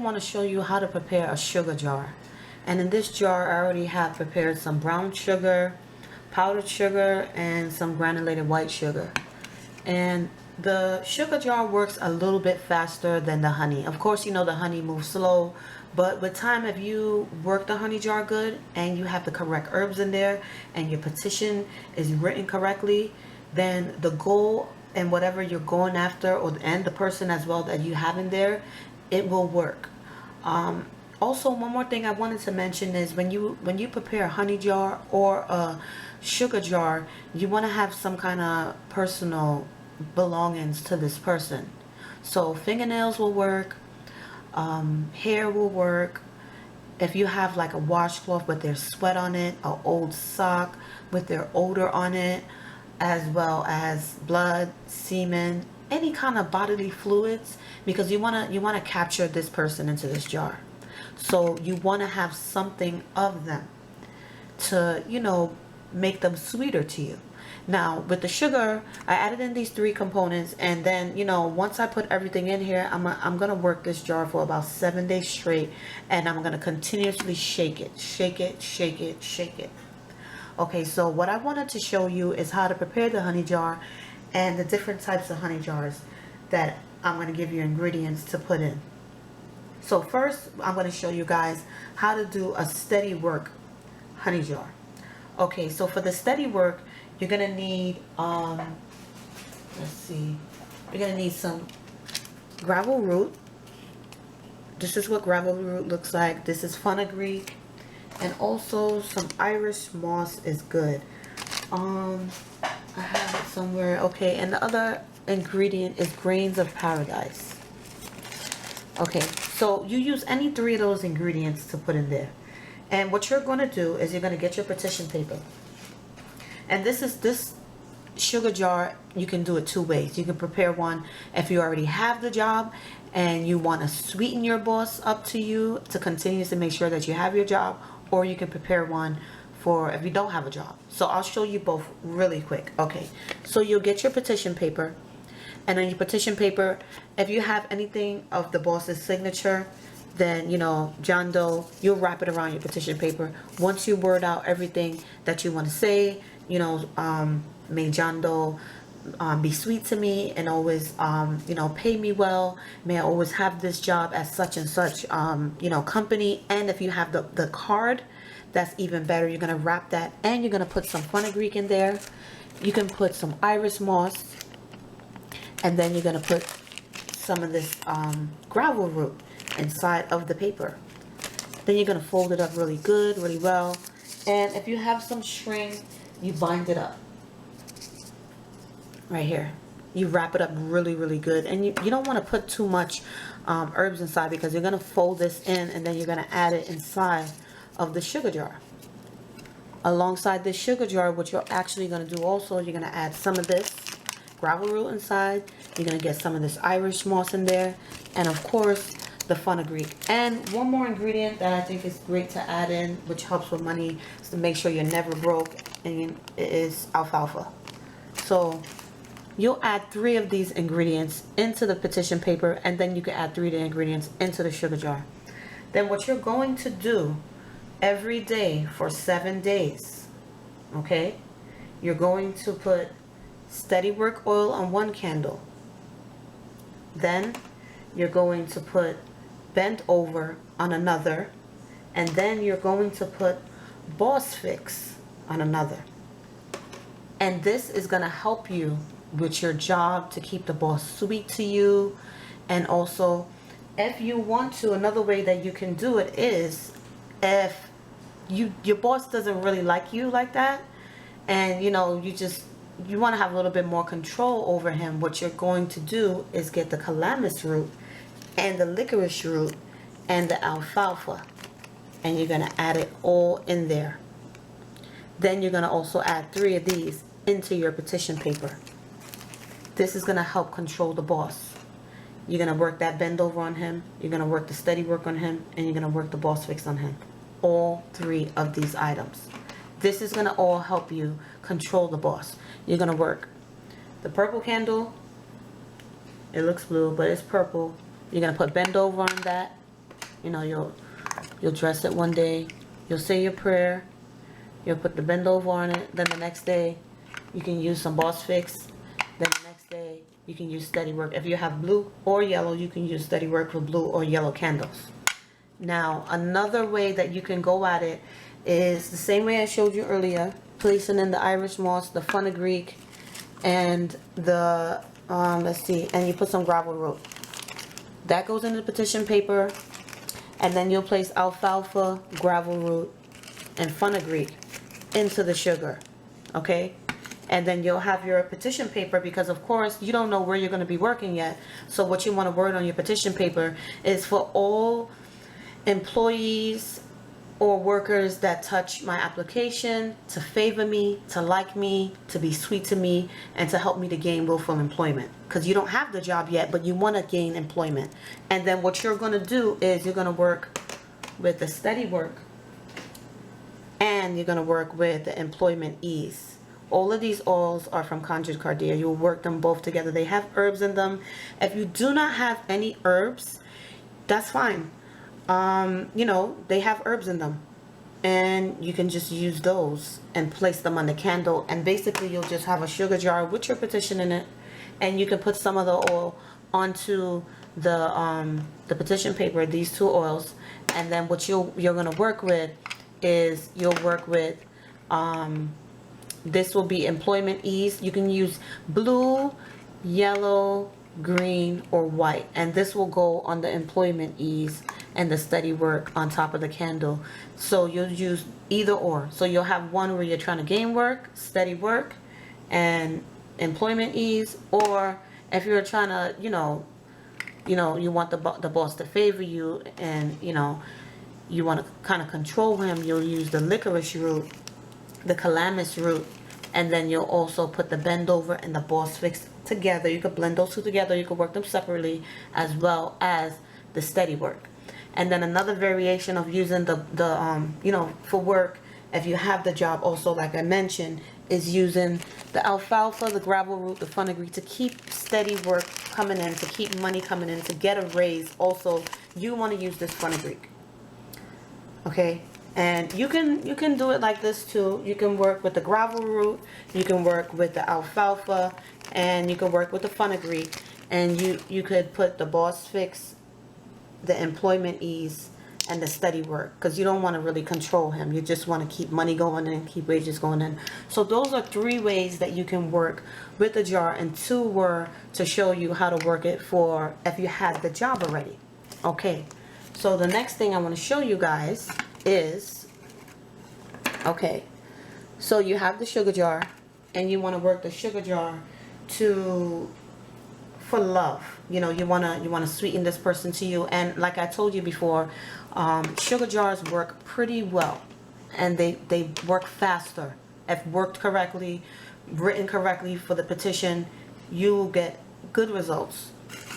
want to show you how to prepare a sugar jar. And in this jar, I already have prepared some brown sugar, powdered sugar, and some granulated white sugar. And the sugar jar works a little bit faster than the honey. Of course, you know the honey moves slow, but with time, if you work the honey jar good and you have the correct herbs in there and your petition is written correctly, then the goal and whatever you're going after, and the person as well that you have in there, it will work. Also, one more thing I wanted to mention is when you prepare a honey jar or a sugar jar, you want to have some kind of personal belongings to this person. So fingernails will work, hair will work. If you have like a washcloth with their sweat on it, an old sock with their odor on it, as well as blood, semen, any kind of bodily fluids, because you want to capture this person into this jar. So you want to have something of them to, you know, make them sweeter to you. Now with the sugar, I added in these 3 components, and then, you know, once I put everything in here, I'm gonna work this jar for about 7 days straight, and I'm gonna continuously shake it, shake it, shake it, shake it. Okay, so what I wanted to show you is how to prepare the honey jar and the different types of honey jars that I'm going to give you ingredients to put in. So first, I'm going to show you guys how to do a steady work honey jar. Okay, so for the steady work, you're going to need, let's see, you're going to need some gravel root. This is what gravel root looks like. This is fenugreek. And also some Irish moss is good. I have it somewhere. Okay, and the other ingredient is grains of paradise. Okay, so you use any 3 of those ingredients to put in there. And what you're going to do is you're going to get your petition paper. And this sugar jar, you can do it 2 ways. You can prepare one if you already have the job and you want to sweeten your boss up to you to continuously make sure that you have your job, or you can prepare one for if you don't have a job. So I'll show you both really quick. Okay, so you'll get your petition paper, and on your petition paper, if you have anything of the boss's signature, then, you know, John Doe, you'll wrap it around your petition paper. Once you word out everything that you want to say, you know, may John Doe be sweet to me and always, you know, pay me well. May I always have this job at such and such, you know, company. And if you have the card, that's even better. You're going to wrap that, and you're going to put some fenugreek in there. You can put some Irish moss, and then you're going to put some of this gravel root inside of the paper. Then you're going to fold it up really good, really well. And if you have some string, you bind it up. Right here, you wrap it up really, really good, and you don't want to put too much herbs inside, because you're going to fold this in and then you're going to add it inside of the sugar jar. Alongside this sugar jar, what you're actually going to do also, you're going to add some of this gravel root inside. You're going to get some of this Irish moss in there, and of course the fenugreek. And one more ingredient that I think is great to add in, which helps with money, is to make sure you're never broke, and it is alfalfa. So you'll add 3 of these ingredients into the petition paper, and then you can add 3 of the ingredients into the sugar jar. Then what you're going to do every day for 7 days, okay, you're going to put steady work oil on 1 candle. Then you're going to put bent over on another, and then you're going to put boss fix on another. And this is going to help you with your job to keep the boss sweet to you. And also, if you want to, another way that you can do it is if your boss doesn't really like you like that, and you know, you want to have a little bit more control over him, what you're going to do is get the calamus root and the licorice root and the alfalfa, and you're going to add it all in there. Then you're going to also add 3 of these into your petition paper. This is going to help control the boss. You're going to work that bend over on him, you're going to work the steady work on him, and you're going to work the boss fix on him. All 3 of these items. This is going to all help you control the boss. You're going to work the purple candle. It looks blue, but it's purple. You're going to put bend over on that. You know, you'll dress it one day, you'll say your prayer, you'll put the bend over on it, then the next day you can use some Boss Fix, then the next day you can use Steady Work. If you have blue or yellow, you can use Steady Work for blue or yellow candles. Now, another way that you can go at it is the same way I showed you earlier, placing in the Irish moss, the fenugreek, and the, let's see, and you put some gravel root. That goes in the petition paper, and then you'll place alfalfa, gravel root, and fenugreek into the sugar, okay? And then you'll have your petition paper, because of course you don't know where you're going to be working yet. So what you want to word on your petition paper is for all employees or workers that touch my application to favor me, to like me, to be sweet to me, and to help me to gain willful employment. Because you don't have the job yet, but you want to gain employment. And then what you're going to do is you're going to work with the Steady Work, and you're going to work with the Employment Ease. All of these oils are from Conjured Cardia. You'll work them both together. They have herbs in them. If you do not have any herbs, that's fine. You know, they have herbs in them, and you can just use those and place them on the candle, and basically you'll just have a sugar jar with your petition in it, and you can put some of the oil onto the petition paper, these two oils, and then what you're going to work with is you'll work with this will be Employment Ease. You can use blue, yellow, green, or white, and this will go on the Employment Ease and the Steady Work on top of the candle. So you'll use either or. So you'll have one where you're trying to gain work, Steady Work, and Employment Ease, or if you're trying to, you want the boss to favor you, and you want to kind of control him, you'll use the licorice root, the calamus root, and then you'll also put the bend over and the Boss Fix together. You could blend those two together. You could work them separately, as well as the Steady Work. And then another variation of using the for work, if you have the job also, like I mentioned, is using the alfalfa, the gravel root, the fenugreek to keep steady work coming in, to keep money coming in, to get a raise. Also, you want to use this fenugreek. Okay? And you can do it like this too. You can work with the gravel root, you can work with the alfalfa, and you can work with the fenugreek, and you could put the Boss Fix, the Employment Ease, and the Steady Work, because you don't want to really control him. You just want to keep money going in, keep wages going in. So those are 3 ways that you can work with the jar, and 2 were to show you how to work it for if you had the job already. Okay, so the next thing I want to show you guys is, okay, so you have the sugar jar, and you want to work the sugar jar for love. You want to sweeten this person to you. And like I told you before, sugar jars work pretty well, and they work faster. If worked correctly, written correctly for the petition, you will get good results.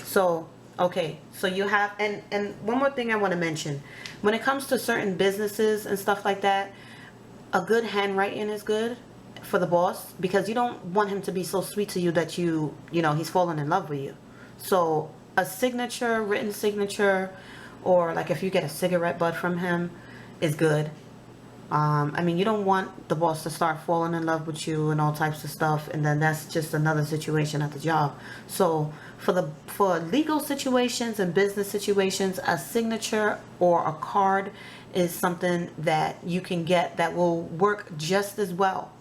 So okay, so you have, and one more thing I want to mention, when it comes to certain businesses and stuff like that, a good handwriting is good for the boss, because you don't want him to be so sweet to you that he's falling in love with you. So a signature, written signature, or like if you get a cigarette butt from him, is good. I mean, you don't want the boss to start falling in love with you and all types of stuff, and then that's just another situation at the job. So for legal situations and business situations, a signature or a card is something that you can get that will work just as well.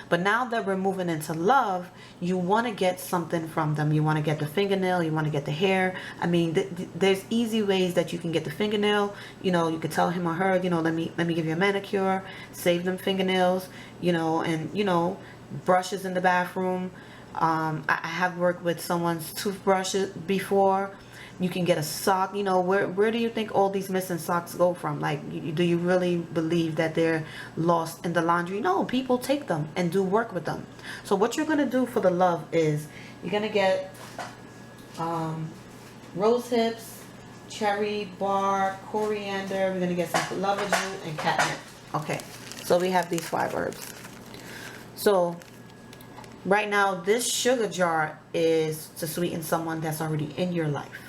But now that we're moving into love, you want to get something from them. You want to get the fingernail, you want to get the hair. I mean, there's easy ways that you can get the fingernail. You could tell him or her, let me give you a manicure, save them fingernails, and brushes in the bathroom. I have worked with someone's toothbrushes before. You can get a sock. Where do you think all these missing socks go from? Like, do you really believe that they're lost in the laundry? No, people take them and do work with them. So what you're going to do for the love is you're going to get rose hips, cherry bark, coriander. We're going to get some lovage root and catnip. Okay, so we have these 5 herbs. So right now, this sugar jar is to sweeten someone that's already in your life.